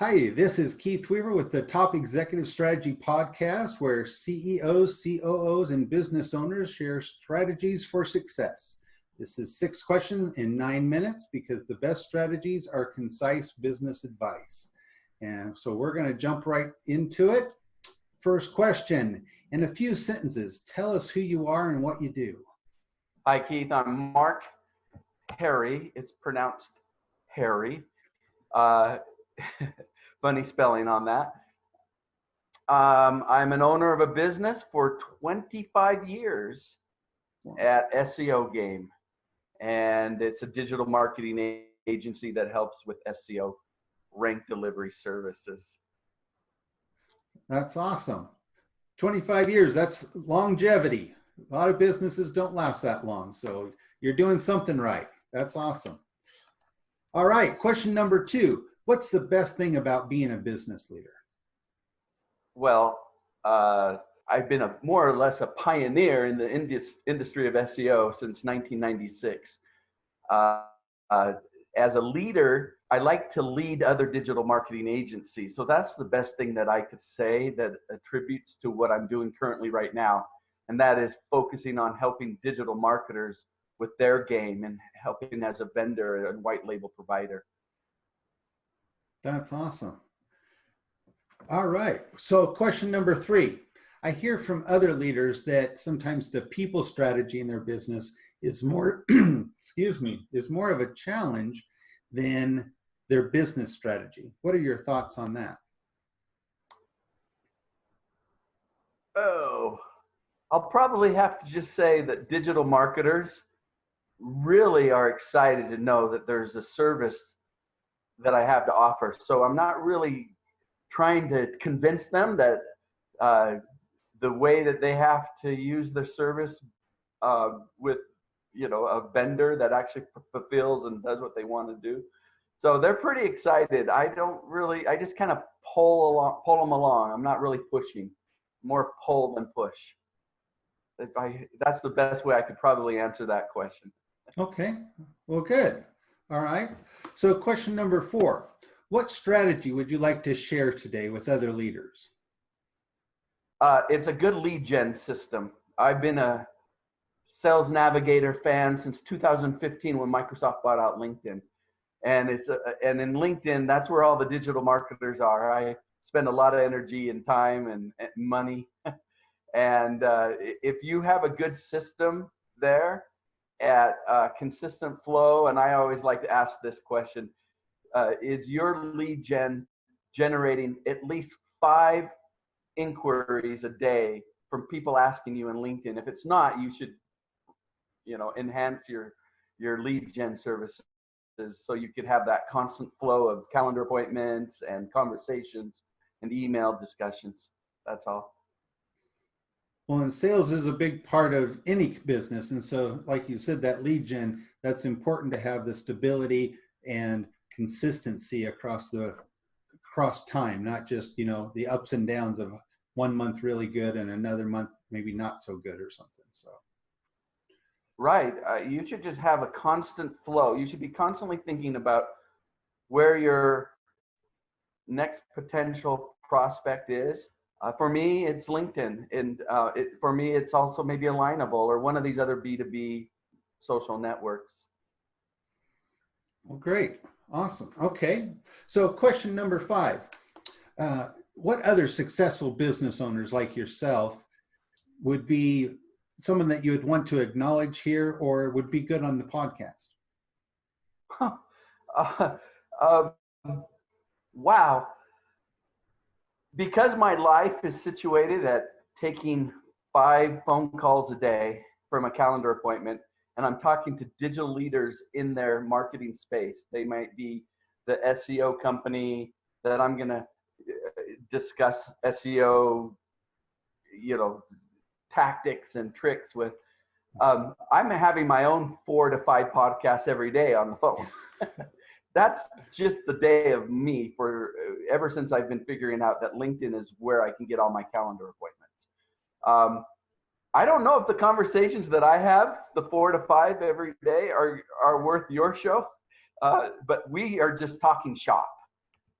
Hi, this is Keith Weaver with the Top Executive Strategy Podcast, where CEOs, COOs, and business owners share strategies for success. This is 6 questions in 9 minutes because the best strategies are concise business advice. And so we're going to jump right into it. First question, in a few sentences, tell us who you are and what you do. Hi, Keith. I'm Mark Herre. It's pronounced Harry. Funny spelling on that. I'm an owner of a business for 25 years at SEOgame, and it's a digital marketing agency that helps with SEO rank delivery services. That's awesome. 25 years, that's longevity. A lot of businesses don't last that long, so you're doing something right. That's awesome. All right, question number 2. What's the best thing about being a business leader? Well, I've been more or less a pioneer in the industry of SEO since 1996. As a leader, I like to lead other digital marketing agencies. So that's the best thing that I could say that attributes to what I'm doing currently right now. And that is focusing on helping digital marketers with their game and helping as a vendor and white label provider. That's awesome. All right. So question number 3. I hear from other leaders that sometimes the people strategy in their business is more, is more of a challenge than their business strategy. What are your thoughts on that? Oh, I'll probably have to just say that digital marketers really are excited to know that there's a service that I have to offer. So I'm not really trying to convince them that the way that they have to use their service with, a vendor that actually fulfills and does what they want to do. So they're pretty excited. I just kind of pull them along. I'm not really pushing, more pull than push. That's the best way I could probably answer that question. Okay, well, good. All right. So question number 4, what strategy would you like to share today with other leaders? It's a good lead gen system. I've been a Sales Navigator fan since 2015 when Microsoft bought out LinkedIn. And and in LinkedIn, that's where all the digital marketers are. I spend a lot of energy and time and money. And if you have a good system there at consistent flow, and I always like to ask this question, is your lead gen generating at least 5 inquiries a day from people asking you in LinkedIn? If it's not, you should, enhance your lead gen services so you could have that constant flow of calendar appointments and conversations and email discussions. That's all. Well, and sales is a big part of any business. And so, like you said, that lead gen, that's important to have the stability and consistency across time, not just, the ups and downs of one month really good and another month maybe not so good or something. So. Right. You should just have a constant flow. You should be constantly thinking about where your next potential prospect is. For me, it's LinkedIn. And for me, it's also maybe Alignable or one of these other B2B social networks. Well, great. Awesome. Okay. So question number 5. What other successful business owners like yourself would be someone that you would want to acknowledge here or would be good on the podcast? Wow. Because my life is situated at taking 5 phone calls a day from a calendar appointment, and I'm talking to digital leaders in their marketing space. They might be the SEO company that I'm going to discuss SEO, tactics and tricks with. I'm having my own 4 to 5 podcasts every day on the phone. That's just the day of me for ever since I've been figuring out that LinkedIn is where I can get all my calendar appointments. I don't know if the conversations that I have, the 4 to 5 every day, are worth your show, but we are just talking shop.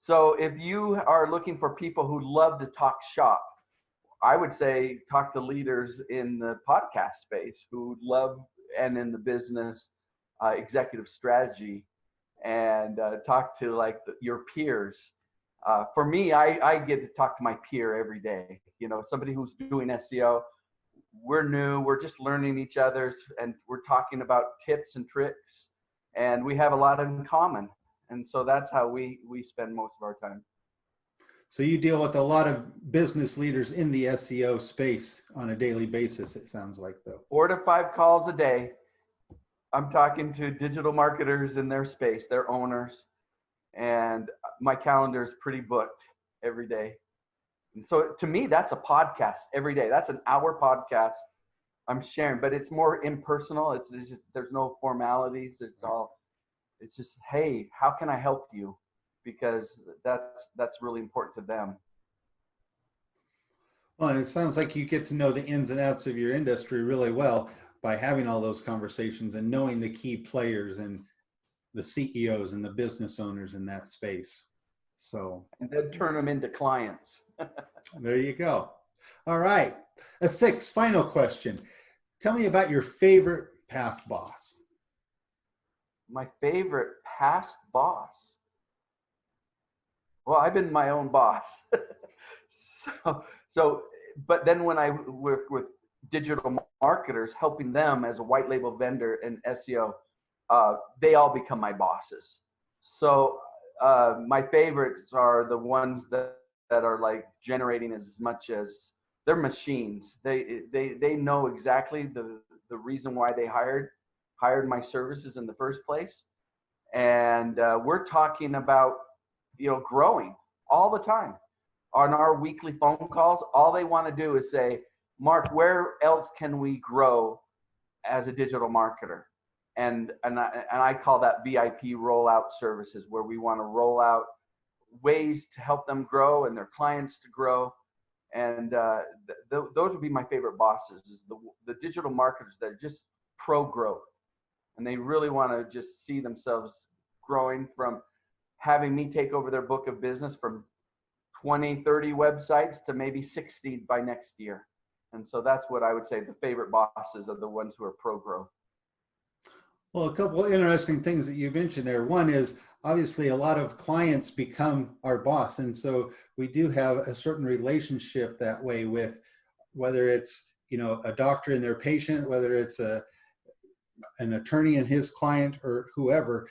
So if you are looking for people who love to talk shop, I would say talk to leaders in the podcast space who love, and in the business executive strategy, and talk to like your peers. For me, I get to talk to my peer every day. You know, somebody who's doing SEO. We're new, we're just learning each other's, and we're talking about tips and tricks, and we have a lot in common. And so that's how we spend most of our time. So you deal with a lot of business leaders in the SEO space on a daily basis, it sounds like, though. 4 to 5 calls a day. I'm talking to digital marketers in their space, their owners, and my calendar is pretty booked every day. And so to me, that's a podcast every day. That's an hour podcast I'm sharing, but it's more impersonal. It's just, there's no formalities. It's just, hey, how can I help you? Because that's really important to them. Well, and it sounds like you get to know the ins and outs of your industry really well by having all those conversations and knowing the key players and the CEOs and the business owners in that space. So, and then turn them into clients. There you go. All right. A sixth, final question. Tell me about your favorite past boss. My favorite past boss. Well, I've been my own boss. But then when I work with digital marketers, helping them as a white label vendor in SEO, they all become my bosses. So my favorites are the ones that are like generating as much as they're machines. They know exactly the reason why they hired my services in the first place. And we're talking about, growing all the time. On our weekly phone calls, all they want to do is say, Mark, where else can we grow as a digital marketer? And I call that VIP rollout services, where we want to roll out ways to help them grow and their clients to grow. And those would be my favorite bosses, is the digital marketers that are just pro growth. And they really want to just see themselves growing from having me take over their book of business from 20, 30 websites to maybe 60 by next year. And so that's what I would say the favorite bosses are, the ones who are pro growth. Well, a couple of interesting things that you mentioned there. One is obviously a lot of clients become our boss. And so we do have a certain relationship that way with, whether it's, a doctor and their patient, whether it's an attorney and his client, or whoever,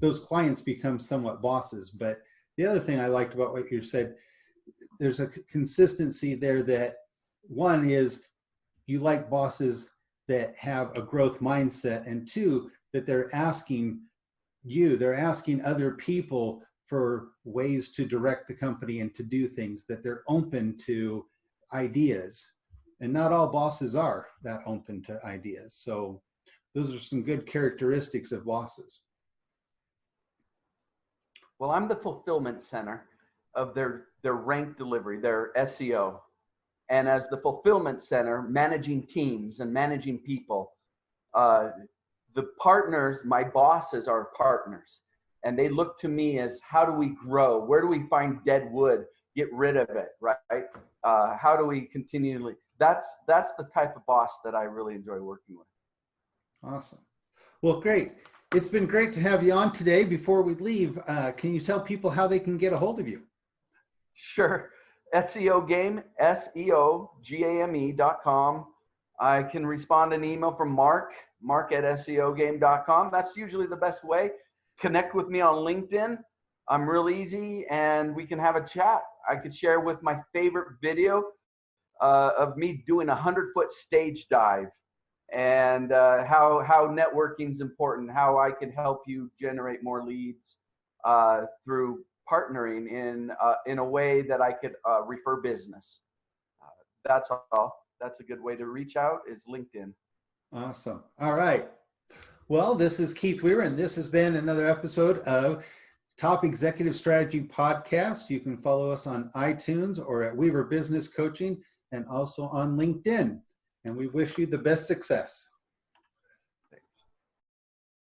those clients become somewhat bosses. But the other thing I liked about what you said, there's a consistency there that, one is you like bosses that have a growth mindset, and two, that they're asking other people for ways to direct the company and to do things, that they're open to ideas. And not all bosses are that open to ideas. So those are some good characteristics of bosses. Well, I'm the fulfillment center of their rank delivery, their SEO. And as the fulfillment center, managing teams and managing people, the partners, my bosses, are partners. And they look to me as, how do we grow? Where do we find dead wood? Get rid of it, right? How do we continually? That's the type of boss that I really enjoy working with. Awesome. Well, great. It's been great to have you on today. Before we leave, can you tell people how they can get a hold of you? Sure. SEOgame, SEOgame.com. I can respond an email from Mark at SEOgame.com. That's usually the best way. Connect with me on LinkedIn. I'm real easy, and we can have a chat. I could share with my favorite video of me doing a 100-foot stage dive, and how networking is important, how I can help you generate more leads through partnering in a way that I could refer business. That's all. That's a good way to reach out, is LinkedIn. Awesome. All right. Well, this is Keith Weaver, and this has been another episode of Top Executive Strategy Podcast. You can follow us on iTunes or at Weaver Business Coaching, and also on LinkedIn. And we wish you the best success.